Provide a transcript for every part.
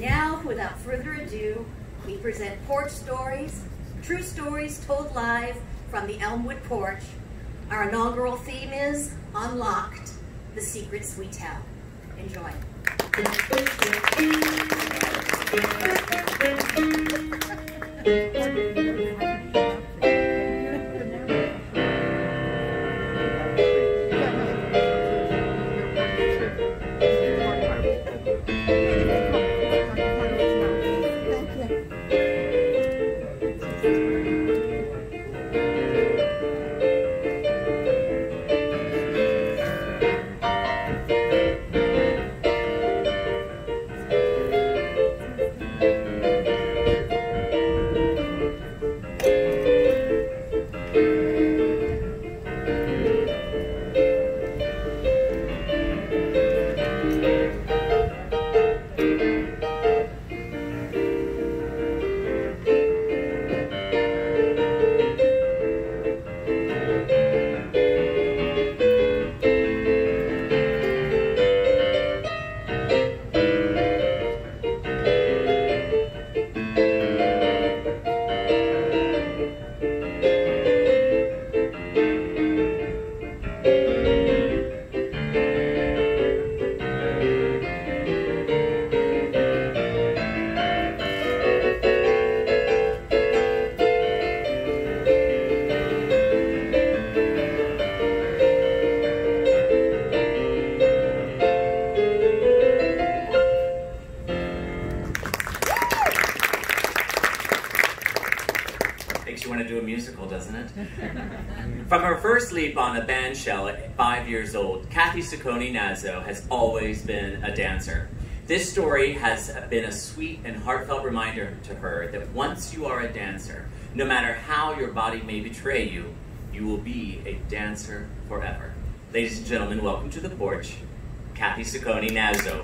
now, without further ado, we present Porch Stories, true stories told live from the Elmwood porch. Our inaugural theme is Unlocked, the Secrets We Tell. Enjoy. From her first leap on a band shell at 5 years old, Kathy Gnazzo has always been a dancer. This story has been a sweet and heartfelt reminder to her that once you are a dancer, no matter how your body may betray you, you will be a dancer forever. Ladies and gentlemen, welcome to the porch, Kathy Gnazzo.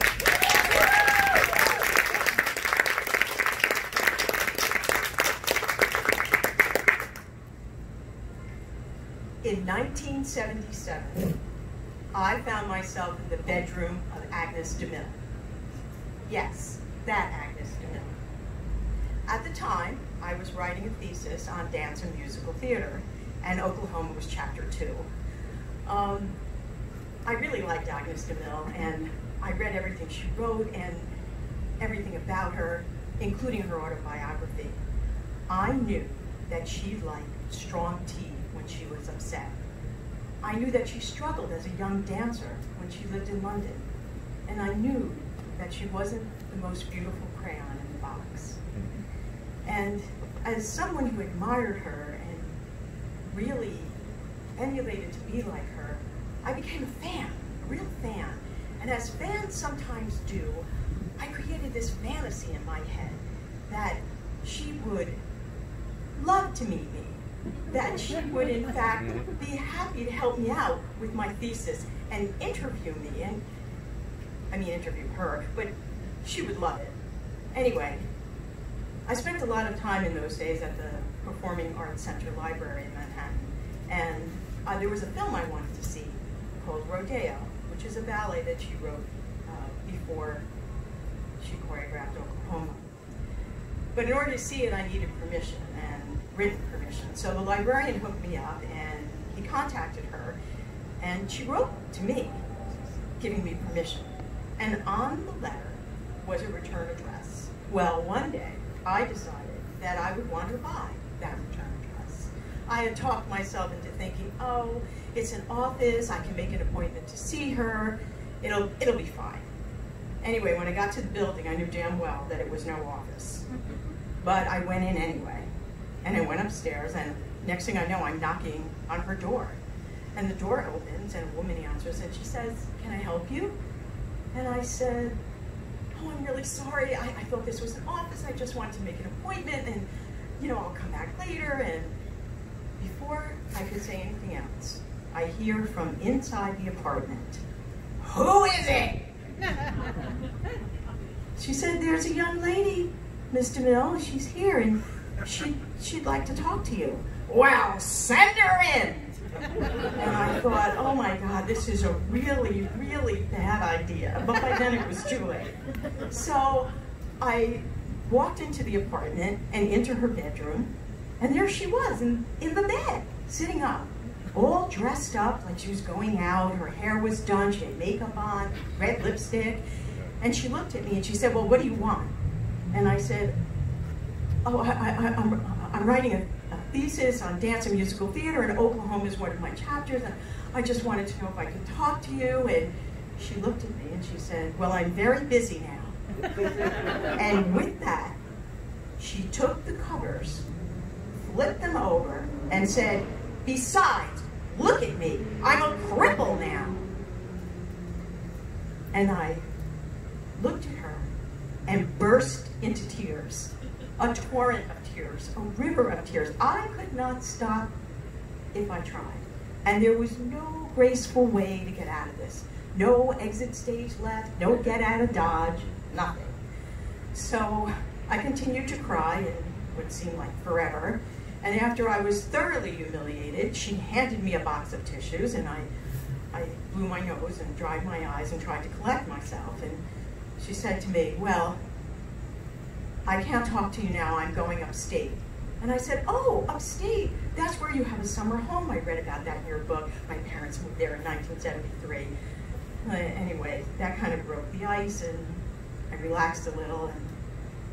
In 1977, I found myself in the bedroom of Agnes DeMille. Yes, that Agnes DeMille. At the time, I was writing a thesis on dance and musical theater, and Oklahoma was chapter 2. I really liked Agnes DeMille, and I read everything she wrote and everything about her, including her autobiography. I knew that she liked strong tea when she was upset. I knew that she struggled as a young dancer when she lived in London. And I knew that she wasn't the most beautiful crayon in the box. And as someone who admired her and really emulated to be like her, I became a fan, a real fan. And as fans sometimes do, I created this fantasy in my head that she would love to meet me, that she would in fact be happy to help me out with my thesis and interview me, and interview her, but she would love it. Anyway, I spent a lot of time in those days at the Performing Arts Center Library in Manhattan, and there was a film I wanted to see called Rodeo, which is a ballet that she wrote before she choreographed Oklahoma. But in order to see it, I needed permission, and written permission. So the librarian hooked me up, and he contacted her, and she wrote to me, giving me permission. And on the letter was a return address. Well, one day, I decided that I would want to buy that return address. I had talked myself into thinking, oh, it's an office, I can make an appointment to see her, it'll be fine. Anyway, when I got to the building, I knew damn well that it was no office. But I went in anyway, and I went upstairs, and next thing I know, I'm knocking on her door. And the door opens, and a woman answers, and she says, "Can I help you?" And I said, "Oh, I'm really sorry. I thought this was an office. I just wanted to make an appointment, and, I'll come back later." And before I could say anything else, I hear from inside the apartment, "Who is it?" She said, "There's a young lady, Miss DeMille. She's here, and she'd like to talk to you." "Well, send her in." And I thought, oh my God, this is a really, really bad idea. But by then it was too late. So I walked into the apartment and into her bedroom, and there she was in the bed, sitting up, all dressed up like she was going out. Her hair was done, she had makeup on, red lipstick, and she looked at me and she said, well, what do you want? And I said, oh, I'm writing a thesis on dance and musical theater, and Oklahoma is one of my chapters, and I just wanted to know if I could talk to you. And she looked at me and she said, well, I'm very busy now. And with that, she took the covers, flipped them over, and said, besides, look at me, I'm a cripple now. And I looked at her and burst into tears, a torrent of tears, a river of tears. I could not stop if I tried. And there was no graceful way to get out of this. No exit stage left, no get out of Dodge, nothing. So I continued to cry in what seemed like forever. And after I was thoroughly humiliated, she handed me a box of tissues, and I blew my nose and dried my eyes and tried to collect myself. And she said to me, well, I can't talk to you now, I'm going upstate. And I said, oh, upstate, that's where you have a summer home. I read about that in your book. My parents moved there in 1973. Anyway, that kind of broke the ice, and I relaxed a little, and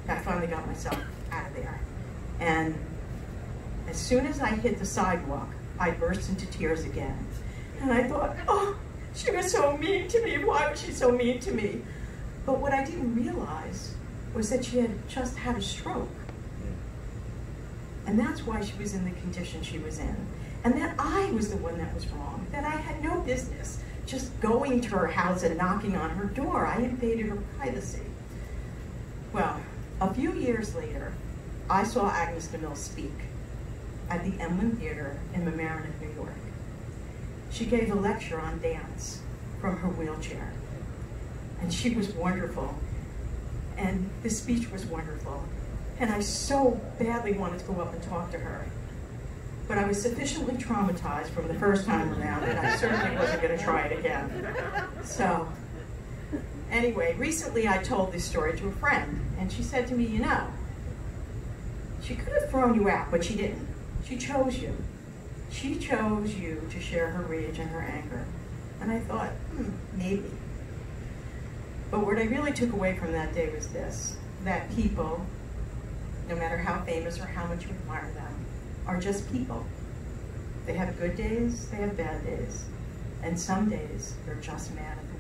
I finally got myself out of there. And as soon as I hit the sidewalk, I burst into tears again. And I thought, oh, she was so mean to me. Why was she so mean to me? But what I didn't realize was that she had just had a stroke. And that's why she was in the condition she was in. And that I was the one that was wrong, that I had no business just going to her house and knocking on her door. I invaded her privacy. Well, a few years later, I saw Agnes DeMille speak at the Elmwood Theater in Mamaroneck, New York. She gave a lecture on dance from her wheelchair. And she was wonderful. And the speech was wonderful. And I so badly wanted to go up and talk to her. But I was sufficiently traumatized from the first time around that I certainly wasn't going to try it again. So, anyway, recently I told this story to a friend, and she said to me, you know, she could have thrown you out, but she didn't. She chose you. She chose you to share her rage and her anger. And I thought, maybe. But what I really took away from that day was this, that people, no matter how famous or how much you admire them, are just people. They have good days, they have bad days. And some days, they're just mad at them.